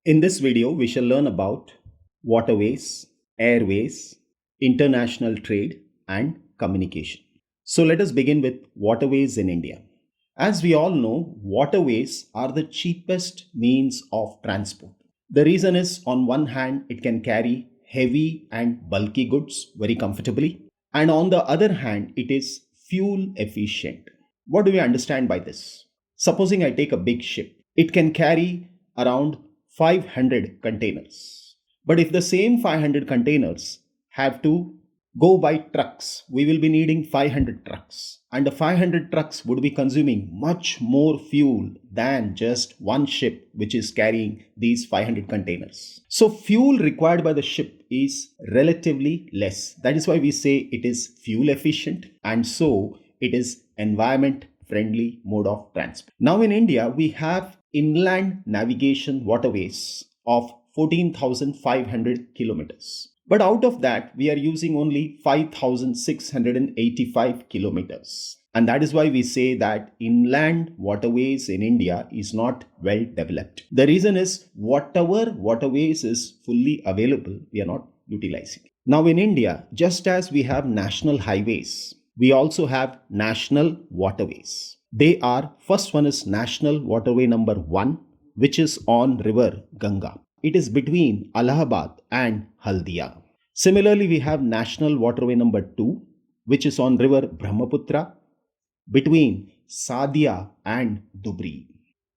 In this video, we shall learn about waterways, airways, international trade, and communication. So let us begin with waterways in India. As we all know, waterways are the cheapest means of transport. The reason is, on one hand, it can carry heavy and bulky goods very comfortably, and on the other hand, it is fuel efficient. What do we understand by this? Supposing I take a big ship, it can carry around 500 containers. But if the same 500 containers have to go by trucks, we will be needing 500 trucks. And the 500 trucks would be consuming much more fuel than just one ship which is carrying these 500 containers. So fuel required by the ship is relatively less. That is why we say it is fuel efficient, and so it is environment friendly mode of transport. Now in India, we have inland navigation waterways of 14,500 kilometers. But out of that, we are using only 5,685 kilometers. And that is why we say that inland waterways in India is not well developed. The reason is, whatever waterways is fully available, we are not utilizing. Now in India, just as we have national highways, we also have national waterways. They are, first one is national waterway number 1, which is on river Ganga. It is between Allahabad and Haldia. Similarly, we have national waterway number 2, which is on river Brahmaputra between Sadia and Dhubri.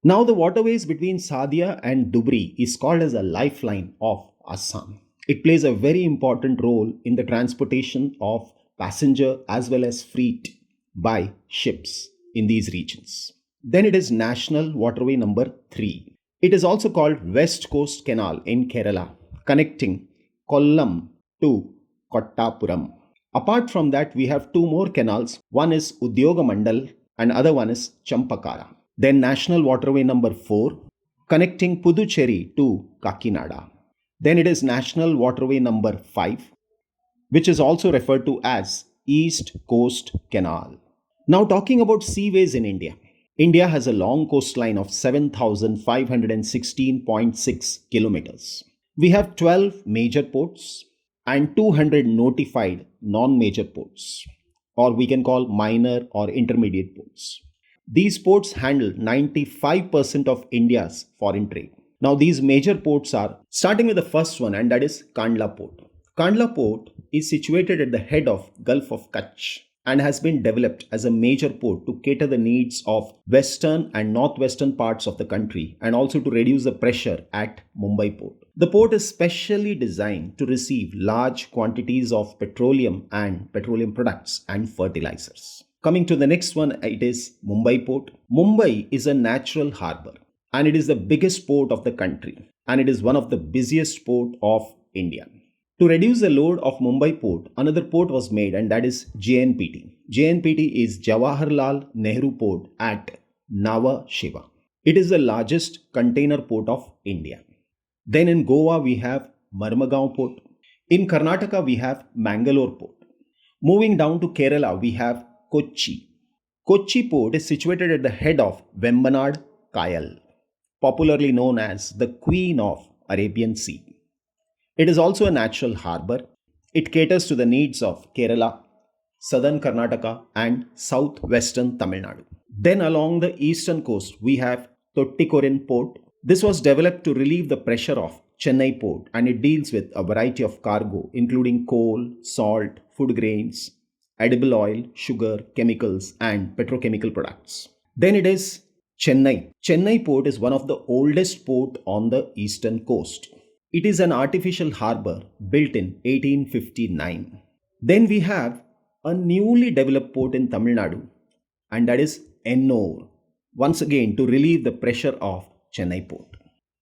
Now the waterways between Sadia and Dhubri is called as a lifeline of Assam. It plays a very important role in the transportation of passenger as well as freight by ships in these regions. Then it is national waterway number 3. It is also called West Coast Canal in Kerala, connecting Kollam to Kottapuram. Apart from that, we have 2 more canals. One is Udyogamandal and other one is Champakara. Then national waterway number 4, connecting Puducherry to Kakinada. Then it is national waterway number 5, which is also referred to as East Coast Canal. Now talking about seaways in India. India has a long coastline of 7,516.6 kilometers. We have 12 major ports and 200 notified non-major ports, or we can call minor or intermediate ports. These ports handle 95% of India's foreign trade. Now these major ports are, starting with the first one, and that is Kandla Port. Kandla Port is situated at the head of Gulf of Kutch and has been developed as a major port to cater the needs of western and northwestern parts of the country, and also to reduce the pressure at Mumbai port. The port is specially designed to receive large quantities of petroleum and petroleum products and fertilizers. Coming to the next one, it is Mumbai port. Mumbai is a natural harbor and it is the biggest port of the country, and it is one of the busiest port of India. To reduce the load of Mumbai port, another port was made, and that is JNPT. JNPT is Jawaharlal Nehru Port at Nhava Sheva. It is the largest container port of India. Then in Goa, we have Marmagaon Port. In Karnataka, we have Mangalore Port. Moving down to Kerala, we have Kochi. Kochi Port is situated at the head of Vembanad Kayal, popularly known as the Queen of Arabian Sea. It is also a natural harbor. It caters to the needs of Kerala, southern Karnataka, and southwestern Tamil Nadu. Then along the eastern coast, we have Tuticorin Port. This was developed to relieve the pressure of Chennai Port, and it deals with a variety of cargo, including coal, salt, food grains, edible oil, sugar, chemicals, and petrochemical products. Then it is Chennai. Chennai Port is one of the oldest port on the eastern coast. It is an artificial harbor built in 1859. Then we have a newly developed port in Tamil Nadu, and that is Ennore, once again to relieve the pressure of Chennai port.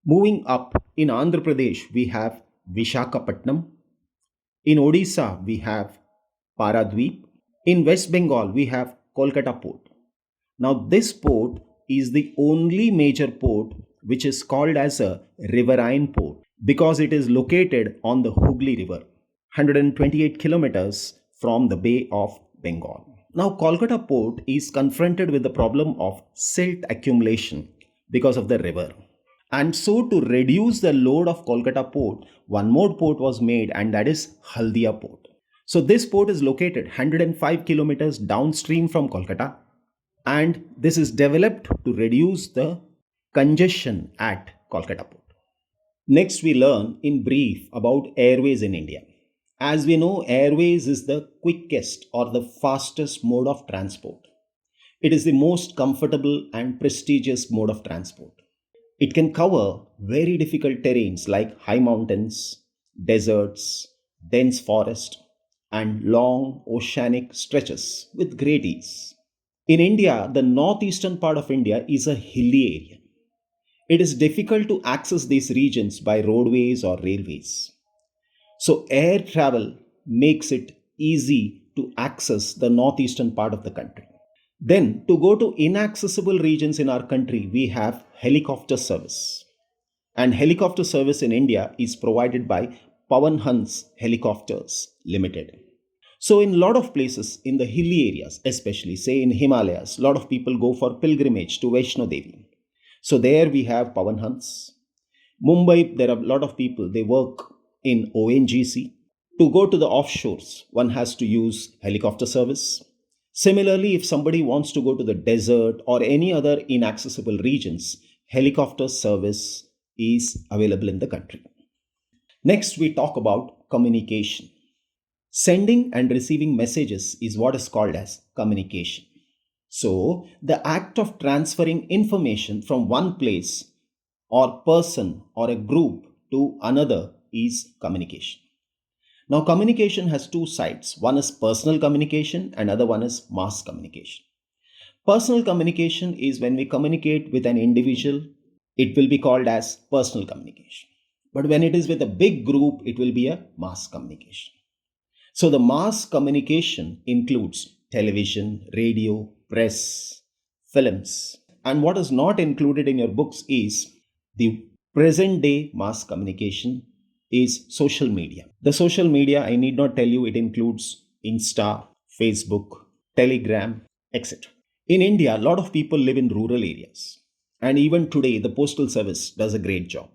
Moving up, in Andhra Pradesh, we have Vishakhapatnam. In Odisha, we have Paradweep. In West Bengal, we have Kolkata port. Now this port is the only major port which is called as a riverine port, because it is located on the Hooghly River, 128 kilometers from the Bay of Bengal. Now, Kolkata port is confronted with the problem of silt accumulation because of the river. And so, to reduce the load of Kolkata port, one more port was made, and that is Haldia port. So, this port is located 105 kilometers downstream from Kolkata, and this is developed to reduce the congestion at Kolkata port. Next, we learn in brief about airways in India. As we know, airways is the quickest or the fastest mode of transport. It is the most comfortable and prestigious mode of transport. It can cover very difficult terrains like high mountains, deserts, dense forest, and long oceanic stretches with great ease. In India, the northeastern part of India is a hilly area. It is difficult to access these regions by roadways or railways. So, air travel makes it easy to access the northeastern part of the country. Then, to go to inaccessible regions in our country, we have helicopter service. And helicopter service in India is provided by Pawan Hans Helicopters Limited. So, in a lot of places in the hilly areas, especially say in Himalayas, a lot of people go for pilgrimage to Vaishno Devi. So, there we have Pawan Hans. Mumbai, there are a lot of people, they work in ONGC. To go to the offshores, one has to use helicopter service. Similarly, if somebody wants to go to the desert or any other inaccessible regions, helicopter service is available in the country. Next, we talk about communication. Sending and receiving messages is what is called as communication. So, the act of transferring information from one place or person or a group to another is communication. Now, communication has two sides. One is personal communication, and another one is mass communication. Personal communication is when we communicate with an individual, it will be called as personal communication. But when it is with a big group, it will be a mass communication. So, the mass communication includes television, radio, press, films. And what is not included in your books is the present day mass communication is social media. The social media, I need not tell you, it includes Insta, Facebook, Telegram, etc. In India, a lot of people live in rural areas. And even today, the postal service does a great job.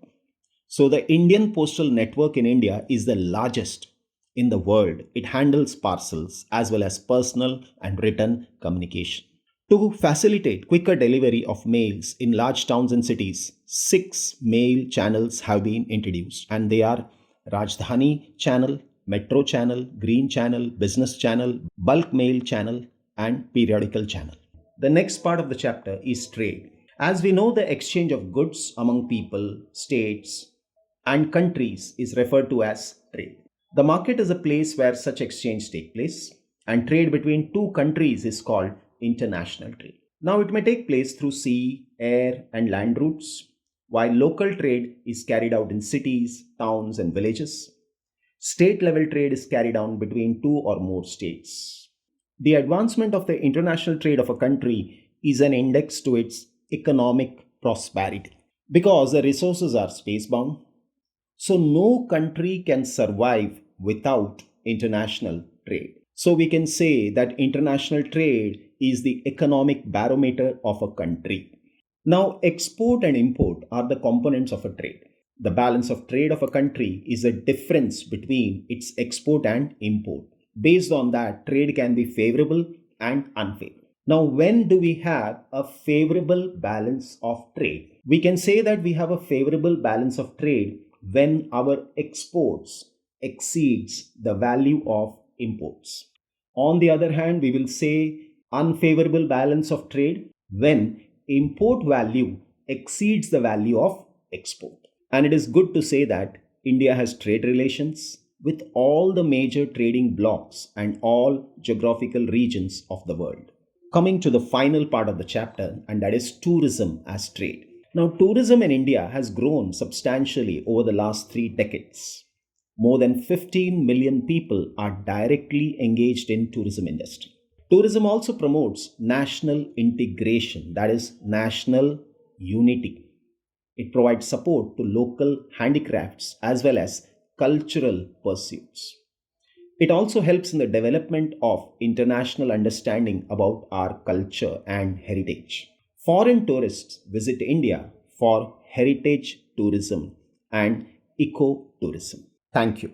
So, the Indian postal network in India is the largest in the world. It handles parcels as well as personal and written communication. To facilitate quicker delivery of mails in large towns and cities, 6 mail channels have been introduced, and they are Rajdhani channel, Metro channel, Green channel, Business channel, Bulk mail channel, and Periodical channel. The next part of the chapter is trade. As we know, the exchange of goods among people, states, and countries is referred to as trade. The market is a place where such exchange take place, and trade between two countries is called international trade. Now, it may take place through sea, air, and land routes, while local trade is carried out in cities, towns, and villages. State level trade is carried out between two or more states. The advancement of the international trade of a country is an index to its economic prosperity because the resources are space bound. So, no country can survive without international trade. So, we can say that international trade is the economic barometer of a country. Now, export and import are the components of a trade. The balance of trade of a country is the difference between its export and import. Based on that, trade can be favorable and unfavorable. Now, when do we have a favorable balance of trade? We can say that we have a favorable balance of trade when our exports exceeds the value of imports. On the other hand, we will say unfavorable balance of trade when import value exceeds the value of export. And it is good to say that India has trade relations with all the major trading blocs and all geographical regions of the world. Coming to the final part of the chapter, and that is tourism as trade. Now, tourism in India has grown substantially over the last 3 decades. More than 15 million people are directly engaged in tourism industry. Tourism also promotes national integration, that is national unity. It provides support to local handicrafts as well as cultural pursuits. It also helps in the development of international understanding about our culture and heritage. Foreign tourists visit India for heritage tourism and ecotourism. Thank you.